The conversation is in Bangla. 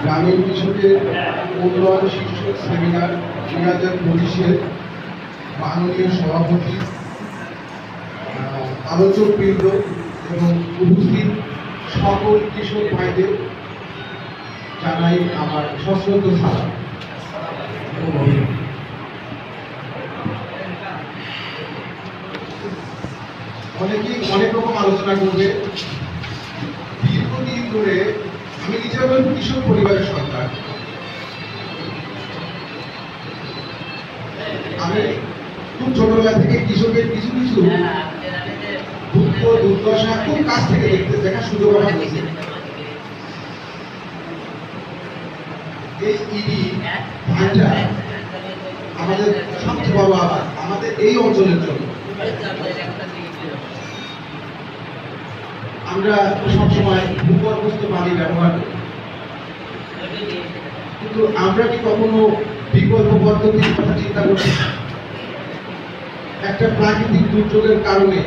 গ্রামীণ কৃষকের উন্নয়ন শীর্ষক সেমিনার 2025-এর মাননীয় সভাপতি, আলোচকবৃন্দ এবং উপস্থিত সকল কৃষক ভাইদের জানাই আমার সশ্রদ্ধ সালাম। অনেকেই অনেক রকম আলোচনা করবে। দীর্ঘদিন ধরে আমি নিজের কৃষক পরিবারের সন্তান। আমি খুব ছোটবেলা থেকে কৃষকের কিছু কিছু দুঃখ দুর্দশা খুব কাছ থেকে দেখার সুযোগ আমার হয়েছে। এই ইডি ধানটা আমাদের সবচেয়ে বড় আবাদ আমাদের এই অঞ্চলের জন্য। আমরা সবসময় ভূগর্ভস্থ পানি ব্যবহার করি, কিন্তু আমরা কি কখনো বিকল্প পদ্ধতির কথা চিন্তা করছি? একটা প্রাকৃতিক দুর্যোগের কারণে